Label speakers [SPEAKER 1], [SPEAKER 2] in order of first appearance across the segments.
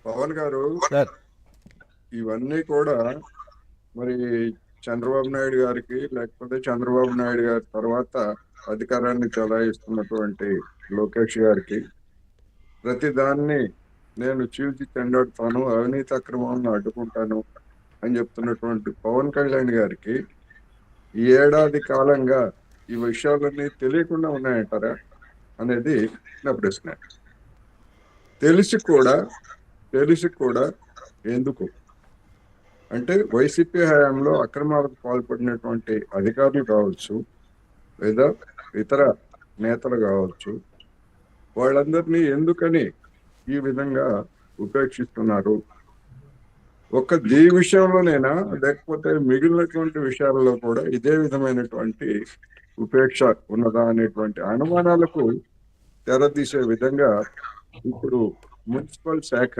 [SPEAKER 1] పవన్ గారు,
[SPEAKER 2] సార్.
[SPEAKER 1] ఇవన్నీ కూడా మరి చంద్రబాబు నాయుడు గారికి, లేకపోతే చంద్రబాబు నాయుడు గారి తర్వాత అధికారాన్ని చెలాయిస్తున్నటువంటి లోకేష్ గారికి ప్రతి దాన్ని నేను చీల్చి చెండాడుతాను, అవినీతి అక్రమాలను అడ్డుకుంటాను అని చెప్తున్నటువంటి పవన్ కళ్యాణ్ గారికి ఈ ఏడాది కాలంగా ఈ విషయాలన్నీ తెలియకుండా ఉన్నాయంటారా అనేది నా ప్రశ్న. తెలిసి కూడా తెలిసి కూడా ఎందుకు అంటే వైసీపీ హయాంలో అక్రమాలకు పాల్పడినటువంటి అధికారులు కావచ్చు, లేదా ఇతర నేతలు కావచ్చు, వాళ్ళందరినీ ఎందుకని ఈ విధంగా ఉపేక్షిస్తున్నారు? ఒక్క దీ విషయంలోనైనా, లేకపోతే మిగిలినటువంటి విషయాలలో కూడా ఇదే విధమైనటువంటి ఉపేక్ష ఉన్నదా అనేటువంటి అనుమానాలకు తెరదీసే విధంగా ఇప్పుడు మున్సిపల్ శాఖ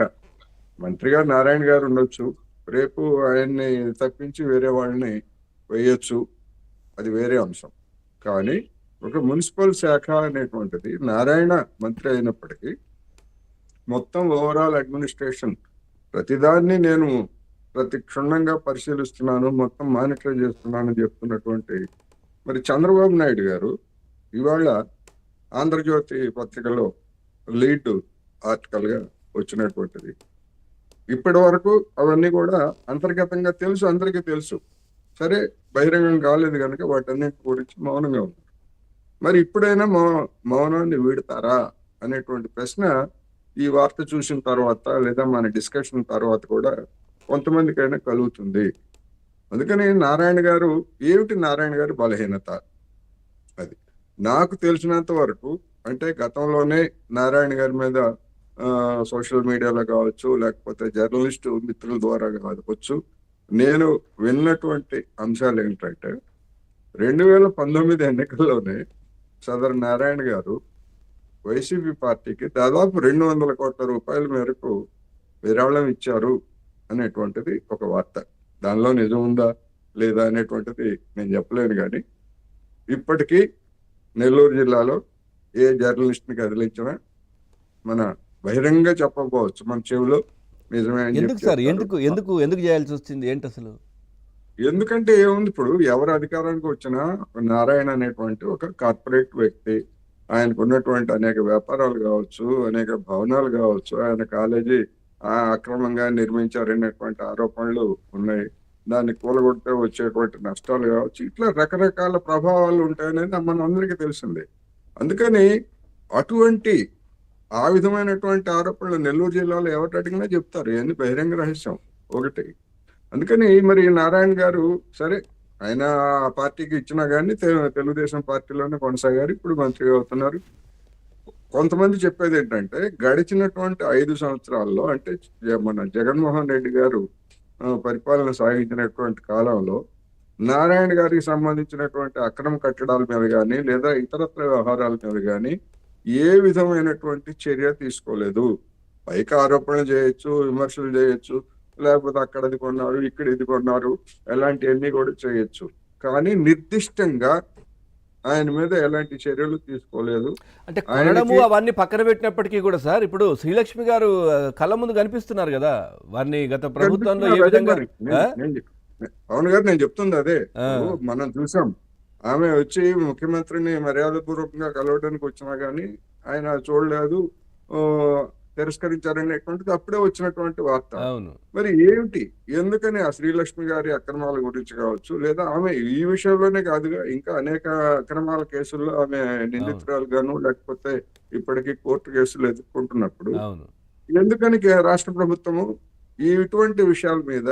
[SPEAKER 1] మంత్రిగా నారాయణ గారు ఉండొచ్చు, రేపు ఆయన్ని తప్పించి వేరే వాళ్ళని వేయొచ్చు, అది వేరే అంశం. కానీ ఒక మున్సిపల్ శాఖ అనేటువంటిది నారాయణ మంత్రి అయినప్పటికీ మొత్తం ఓవరాల్ అడ్మినిస్ట్రేషన్ ప్రతిదాన్ని నేను ప్రతి క్షుణ్ణంగా పరిశీలిస్తున్నాను, మొత్తం మానిటర్ చేస్తున్నానని చెప్తున్నటువంటి మరి చంద్రబాబు నాయుడు గారు ఇవాళ ఆంధ్రజ్యోతి పత్రికలో లీడ్ ఆర్టికల్ గా వచ్చినటువంటిది. ఇప్పటి వరకు అవన్నీ కూడా అంతర్గతంగా తెలుసు, అందరికీ తెలుసు. సరే, బహిరంగం కాలేదు కనుక వాటన్నిటి గురించి మౌనంగా ఉన్నారు. మరి ఇప్పుడైనా మౌనాన్ని వీడతారా అనేటువంటి ప్రశ్న ఈ వార్త చూసిన తర్వాత, లేదా మన డిస్కషన్ తర్వాత కూడా కొంతమందికైనా కలుగుతుంది. అందుకని నారాయణ గారు, ఏమిటి నారాయణ గారి బలహీనత? అది నాకు తెలిసినంత వరకు, అంటే గతంలోనే నారాయణ గారి మీద సోషల్ మీడియాలో కావచ్చు, లేకపోతే జర్నలిస్టు మిత్రుల ద్వారా కావచ్చు, నేను విన్నటువంటి అంశాలు ఏంటంటే 2019 ఎన్నికల్లోనే సదరు నారాయణ గారు వైసీపీ పార్టీకి దాదాపు 200 కోట్ల రూపాయల మేరకు విరాళం ఇచ్చారు అనేటువంటిది ఒక వార్త. దానిలో నిజం ఉందా లేదా అనేటువంటిది నేను చెప్పలేను, కానీ ఇప్పటికీ నెల్లూరు జిల్లాలో ఏ జర్నలిస్ట్ని కదిలించినా మన బహిరంగ చెప్పకపోవచ్చు, మన చెవిలో నిజమే అని
[SPEAKER 2] ఎందుకు
[SPEAKER 1] చెప్పి
[SPEAKER 2] సార్?
[SPEAKER 1] చెప్తారు.
[SPEAKER 2] ఎందుకు ఎందుకు ఎందుకు చేయాల్సి వచ్చింది? ఏంటి అసలు?
[SPEAKER 1] ఎందుకంటే ఏముంది, ఇప్పుడు ఎవరు అధికారానికి వచ్చినా నారాయణ అనేటువంటి ఒక కార్పొరేట్ వ్యక్తి, ఆయనకు ఉన్నటువంటి అనేక వ్యాపారాలు కావచ్చు, అనేక భవనాలు కావచ్చు, ఆయన కాలేజీ అక్రమంగా నిర్మించారనేటువంటి ఆరోపణలు ఉన్నాయి. దాన్ని కూలగొడితే వచ్చేటువంటి నష్టాలు కావచ్చు, ఇట్లా రకరకాల ప్రభావాలు ఉంటాయనేది మన అందరికీ తెలిసిందే. అందుకని అటువంటి ఆ విధమైనటువంటి ఆరోపణలు నెల్లూరు జిల్లాలో ఎవరు అడిగినా చెప్తారు, ఇవన్నీ బహిరంగ రహస్యం ఒకటి. అందుకని మరి నారాయణ గారు, సరే ఆయన ఆ పార్టీకి ఇచ్చినా కానీ తెలుగుదేశం పార్టీలోనే కొనసాగారు, ఇప్పుడు మంత్రిగా అవుతున్నారు. కొంతమంది చెప్పేది ఏంటంటే గడిచినటువంటి 5 సంవత్సరాల్లో, అంటే మన జగన్మోహన్ రెడ్డి గారు పరిపాలన సాగించినటువంటి కాలంలో నారాయణ గారికి సంబంధించినటువంటి అక్రమ కట్టడాల మీద కానీ, లేదా ఇతరత్ర వ్యవహారాల మీద కానీ ఏ విధమైనటువంటి చర్య తీసుకోలేదు. పైకి ఆరోపణలు చేయొచ్చు, విమర్శలు చేయొచ్చు, లేకపోతే అక్కడ అది కొన్నారు, ఇక్కడ ఇది కొన్నారు, ఎలాంటివన్నీ కూడా చేయొచ్చు, కానీ నిర్దిష్టంగా ఆయన మీద ఎలాంటి చర్యలు తీసుకోలేదు.
[SPEAKER 2] అంటే కొనడము
[SPEAKER 1] ఆయనకి
[SPEAKER 2] అవన్నీ పక్కన పెట్టినప్పటికీ కూడా సార్, ఇప్పుడు శ్రీలక్ష్మి గారు కళ్ళ ముందు కనిపిస్తున్నారు కదా, వారిని గత ప్రభుత్వంలో ఏ
[SPEAKER 1] కనిపిస్తున్నారు. అదే
[SPEAKER 2] విధంగా
[SPEAKER 1] మరి పవన్ గారు నేను చెప్తుంది అదే. ఇప్పుడు మనం చూసాం, ఆమె వచ్చి ముఖ్యమంత్రిని మర్యాద పూర్వకంగా కలవడానికి వచ్చినా గానీ ఆయన చూడలేదు, ఆ, తిరస్కరించారనేటువంటిది అప్పుడే వచ్చినటువంటి వార్త.
[SPEAKER 2] అవును.
[SPEAKER 1] మరి ఏమిటి, ఎందుకని ఆ శ్రీలక్ష్మి గారి అక్రమాల గురించి కావచ్చు, లేదా ఆమె ఈ విషయంలోనే కాదుగా, ఇంకా అనేక అక్రమాల కేసుల్లో ఆమె నిందితురాలుగాను, లేకపోతే ఇప్పటికీ కోర్టు కేసులు ఎదుర్కొంటున్నప్పుడు
[SPEAKER 2] అవును.
[SPEAKER 1] ఎందుకని రాష్ట్ర ప్రభుత్వము ఇటువంటి విషయాల మీద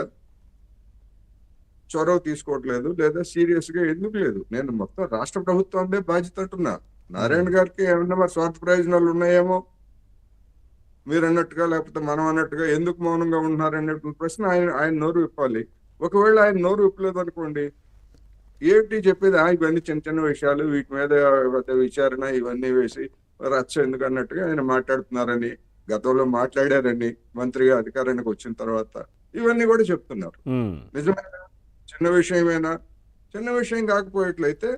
[SPEAKER 1] చొరవ తీసుకోవట్లేదు, లేదా సీరియస్ గా ఎందుకు లేదు? నేను మొత్తం రాష్ట్ర ప్రభుత్వం బాధ్యత అంటున్నా. నారాయణ గారికి ఏమన్నా మరి స్వార్థ ప్రయోజనాలు ఉన్నాయేమో మీరు అన్నట్టుగా, లేకపోతే మనం అన్నట్టుగా ఎందుకు మౌనంగా ఉంటున్నారు అనేటువంటి ప్రశ్న ఆయన నోరు విప్పాలి. ఒకవేళ ఆయన నోరు విప్పలేదు అనుకోండి, ఏంటి చెప్పేది? ఇవన్నీ చిన్న చిన్న విషయాలు, వీటి మీద విచారణ ఇవన్నీ వేసి రచ్చ ఎందుకు అన్నట్టుగా ఆయన మాట్లాడుతున్నారని, గతంలో మాట్లాడారని మంత్రిగా అధికారానికి వచ్చిన తర్వాత ఇవన్నీ కూడా చెప్తున్నారు. నిజమేనా? చిన్న విషయమేనా? చిన్న విషయం కాకపోయేట్లయితే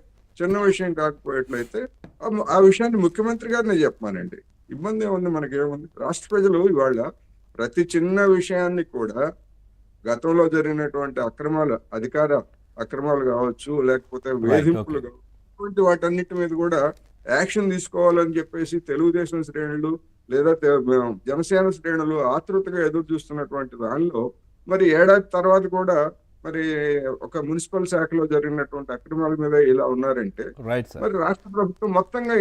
[SPEAKER 1] ఆ విషయాన్ని ముఖ్యమంత్రి గారినే చెప్పమానండి. ఇబ్బంది ఏముంది? మనకేముంది? రాష్ట్ర ప్రజలు ఇవాళ ప్రతి చిన్న విషయాన్ని కూడా గతంలో జరిగినటువంటి అధికార అక్రమాలు కావచ్చు, లేకపోతే వేధింపులు
[SPEAKER 2] ఓకే.
[SPEAKER 1] కావచ్చు, ఇటువంటి వాటన్నిటి మీద కూడా యాక్షన్ తీసుకోవాలని చెప్పేసి తెలుగుదేశం శ్రేణులు లేదా జనసేన శ్రేణులు ఆతృతగా ఎదురు చూస్తున్నటువంటి దానిలో మరి ఏడాది తర్వాత కూడా మరి ఒక మున్సిపల్ శాఖలో జరిగినటువంటి అక్రమాల మీద ఇలా ఉన్నారంటే
[SPEAKER 2] రైట్ సార్.
[SPEAKER 1] మరి రాష్ట్ర ప్రభుత్వం మొత్తంగా